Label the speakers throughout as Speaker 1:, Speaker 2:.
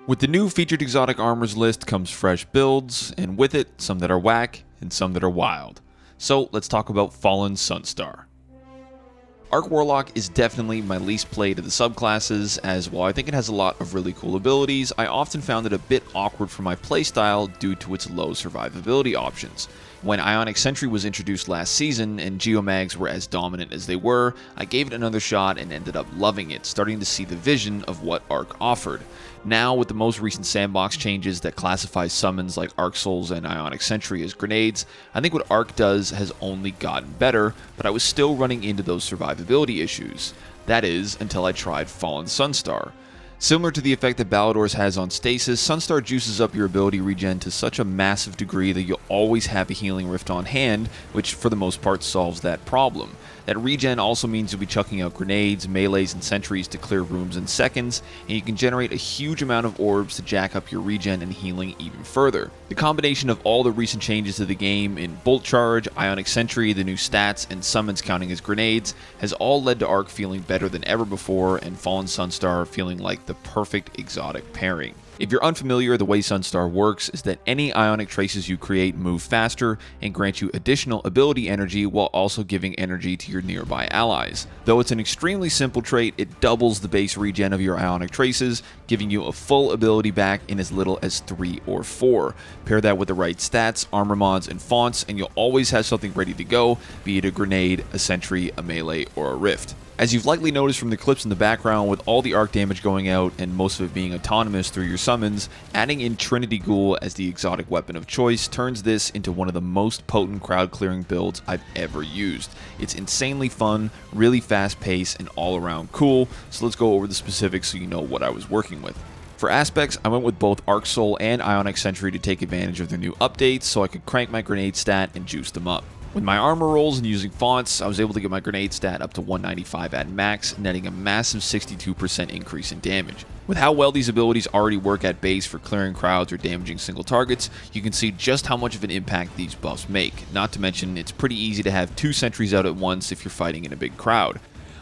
Speaker 1: With the new featured exotic armors list comes fresh builds, and with it, some that are whack and some that are wild. So let's talk about Fallen Sunstar. Arc Warlock is definitely my least played of the subclasses, as while I think it has a lot of really cool abilities, I often found it a bit awkward for my playstyle due to its low survivability options. When Ionic Sentry was introduced last season and Geomags were as dominant as they were, I gave it another shot and ended up loving it, starting to see the vision of what Arc offered. Now, with the most recent sandbox changes that classify summons like Arc Souls and Ionic Sentry as grenades, I think what Arc does has only gotten better, but I was still running into those survivability issues. That is, until I tried Fallen Sunstar. Similar to the effect that Ballador's has on stasis, Sunstar juices up your ability regen to such a massive degree that you'll always have a healing rift on hand, which for the most part solves that problem. That regen also means you'll be chucking out grenades, melees, and sentries to clear rooms in seconds, and you can generate a huge amount of orbs to jack up your regen and healing even further. The combination of all the recent changes to the game in Bolt Charge, Ionic Sentry, the new stats, and summons counting as grenades has all led to Arc feeling better than ever before, and Fallen Sunstar feeling like the perfect exotic pairing. If you're unfamiliar, the way Sunstar works is that any ionic traces you create move faster and grant you additional ability energy while also giving energy to your nearby allies. Though it's an extremely simple trait, it doubles the base regen of your ionic traces, giving you a full ability back in as little as 3 or 4. Pair that with the right stats, armor mods, and fonts, and you'll always have something ready to go, be it a grenade, a sentry, a melee, or a rift. As you've likely noticed from the clips in the background, with all the arc damage going out and most of it being autonomous through your summons, adding in Trinity Ghoul as the exotic weapon of choice turns this into one of the most potent crowd clearing builds I've ever used. It's insanely fun, really fast paced, and all around cool, so let's go over the specifics so you know what I was working with. For aspects, I went with both Arc Soul and Ionic Sentry to take advantage of their new updates so I could crank my grenade stat and juice them up. With my armor rolls and using fonts, I was able to get my grenade stat up to 195 at max, netting a massive 62% increase in damage. With how well these abilities already work at base for clearing crowds or damaging single targets, you can see just how much of an impact these buffs make. Not to mention, it's pretty easy to have 2 sentries out at once if you're fighting in a big crowd.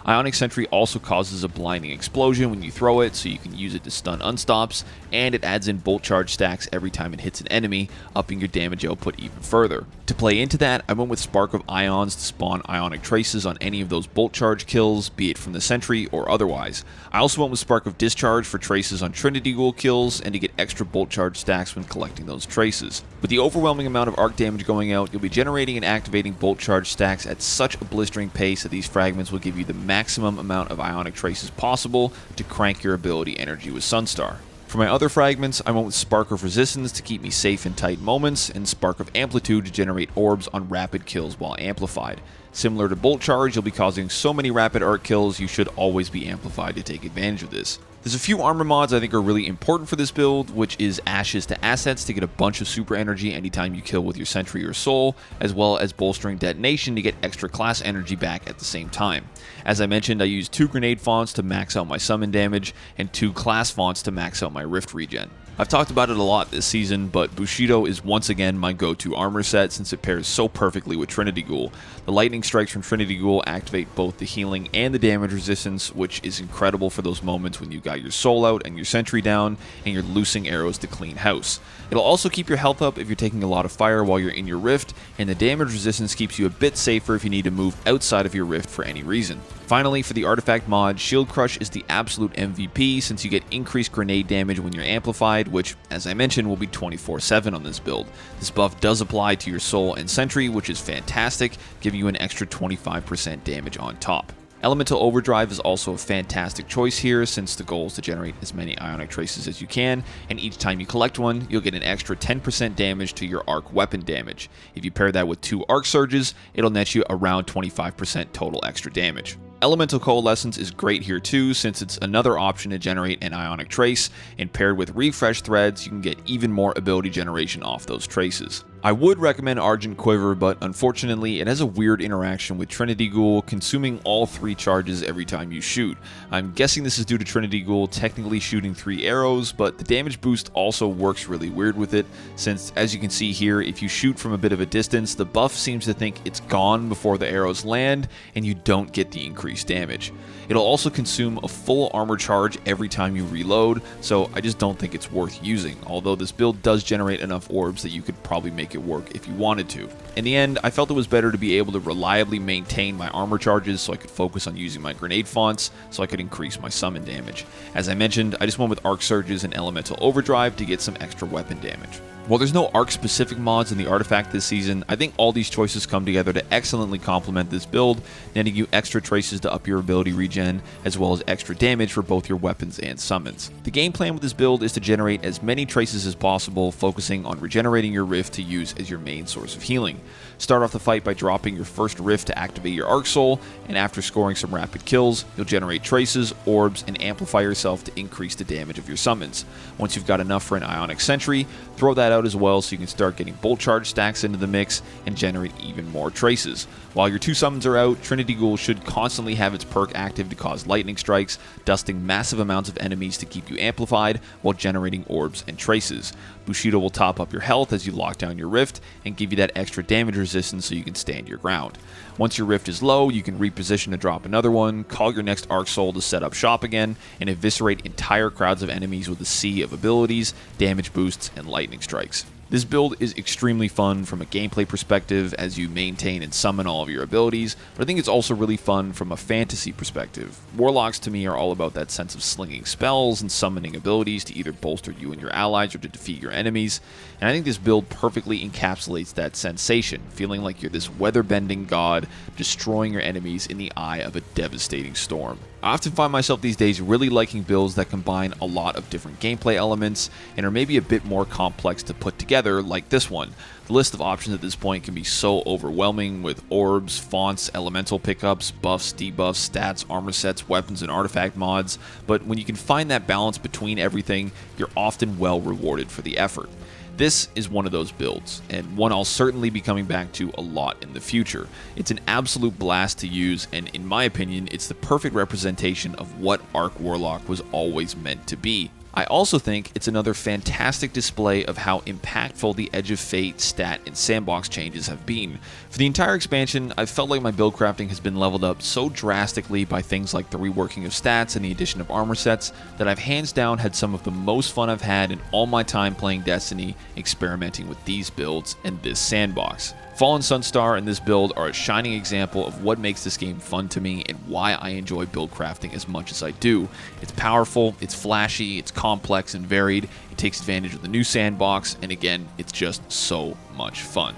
Speaker 1: Ionic Sentry also causes a blinding explosion when you throw it, so you can use it to stun unstops, and it adds in bolt charge stacks every time it hits an enemy, upping your damage output even further. To play into that, I went with Spark of Ions to spawn Ionic Traces on any of those bolt charge kills, be it from the Sentry or otherwise. I also went with Spark of Discharge for traces on Trinity Ghoul kills, and to get extra bolt charge stacks when collecting those traces. With the overwhelming amount of arc damage going out, you'll be generating and activating bolt charge stacks at such a blistering pace that these fragments will give you the maximum amount of ionic traces possible to crank your ability energy with Sunstar. For my other fragments, I went with Spark of Resistance to keep me safe in tight moments, and Spark of Amplitude to generate orbs on rapid kills while amplified. Similar to Bolt Charge, you'll be causing so many rapid arc kills, you should always be amplified to take advantage of this. There's a few armor mods I think are really important for this build, which is Ashes to Assets to get a bunch of super energy anytime you kill with your Sentry or Soul, as well as Bolstering Detonation to get extra class energy back at the same time. As I mentioned, I used 2 grenade fonts to max out my summon damage, and 2 class fonts to max out my rift regen. I've talked about it a lot this season, but Bushido is once again my go-to armor set since it pairs so perfectly with Trinity Ghoul. The lightning strikes from Trinity Ghoul activate both the healing and the damage resistance, which is incredible for those moments when you got your soul out and your sentry down, and you're loosing arrows to clean house. It'll also keep your health up if you're taking a lot of fire while you're in your rift, and the damage resistance keeps you a bit safer if you need to move outside of your rift for any reason. Finally, for the artifact mod, Shield Crush is the absolute MVP since you get increased grenade damage when you're amplified, which, as I mentioned, will be 24/7 on this build. This buff does apply to your soul and sentry, which is fantastic, giving you an extra 25% damage on top. Elemental Overdrive is also a fantastic choice here since the goal is to generate as many ionic traces as you can, and each time you collect one, you'll get an extra 10% damage to your arc weapon damage. If you pair that with 2 arc surges, it'll net you around 25% total extra damage. Elemental Coalescence is great here too, since it's another option to generate an ionic trace, and paired with refresh threads, you can get even more ability generation off those traces. I would recommend Argent Quiver, but unfortunately it has a weird interaction with Trinity Ghoul, consuming all 3 charges every time you shoot. I'm guessing this is due to Trinity Ghoul technically shooting 3 arrows, but the damage boost also works really weird with it, since as you can see here, if you shoot from a bit of a distance, the buff seems to think it's gone before the arrows land, and you don't get the increased increased damage. It'll also consume a full armor charge every time you reload, so I just don't think it's worth using, although this build does generate enough orbs that you could probably make it work if you wanted to. In the end, I felt it was better to be able to reliably maintain my armor charges so I could focus on using my grenade fonts so I could increase my summon damage. As I mentioned, I just went with Arc Surges and Elemental Overdrive to get some extra weapon damage. While there's no Arc-specific mods in the artifact this season, I think all these choices come together to excellently complement this build, netting you extra traces to up your ability regen, as well as extra damage for both your weapons and summons. The game plan with this build is to generate as many traces as possible, focusing on regenerating your Rift to use as your main source of healing. Start off the fight by dropping your first Rift to activate your Arc Soul, and after scoring some rapid kills, you'll generate traces, orbs, and amplify yourself to increase the damage of your summons. Once you've got enough for an Ionic Sentry, throw that out as well so you can start getting bolt charge stacks into the mix and generate even more traces. While your 2 summons are out, Trinity Ghoul should constantly have its perk active to cause lightning strikes, dusting massive amounts of enemies to keep you amplified while generating orbs and traces. Bushido will top up your health as you lock down your Rift and give you that extra damage resistance so you can stand your ground. Once your Rift is low, you can reposition to drop another one, call your next Arc Soul to set up shop again, and eviscerate entire crowds of enemies with a sea of abilities, damage boosts, and lightning strikes. This build is extremely fun from a gameplay perspective as you maintain and summon all of your abilities, but I think it's also really fun from a fantasy perspective. Warlocks to me are all about that sense of slinging spells and summoning abilities to either bolster you and your allies or to defeat your enemies, and I think this build perfectly encapsulates that sensation, feeling like you're this weather-bending god destroying your enemies in the eye of a devastating storm. I often find myself these days really liking builds that combine a lot of different gameplay elements and are maybe a bit more complex to put together, like this one. The list of options at this point can be so overwhelming with orbs, fonts, elemental pickups, buffs, debuffs, stats, armor sets, weapons, and artifact mods, but when you can find that balance between everything, you're often well rewarded for the effort. This is one of those builds, and one I'll certainly be coming back to a lot in the future. It's an absolute blast to use, and in my opinion, it's the perfect representation of what Arc Warlock was always meant to be. I also think it's another fantastic display of how impactful the Edge of Fate stat and sandbox changes have been. For the entire expansion, I've felt like my build crafting has been leveled up so drastically by things like the reworking of stats and the addition of armor sets that I've hands down had some of the most fun I've had in all my time playing Destiny, experimenting with these builds and this sandbox. Fallen Sunstar and this build are a shining example of what makes this game fun to me and why I enjoy build crafting as much as I do. It's powerful, it's flashy, it's complex and varied, it takes advantage of the new sandbox, and again, it's just so much fun.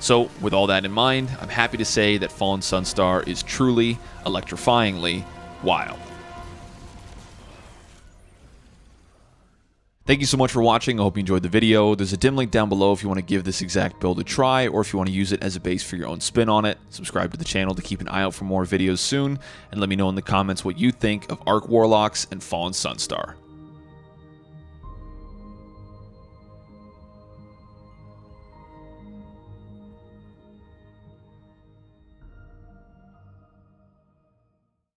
Speaker 1: So with all that in mind, I'm happy to say that Fallen Sunstar is truly, electrifyingly wild. Thank you so much for watching. I hope you enjoyed the video. There's a dim link down below if you want to give this exact build a try, or if you want to use it as a base for your own spin on it. Subscribe to the channel to keep an eye out for more videos soon, and let me know in the comments what you think of Arc Warlocks and Fallen Sunstar.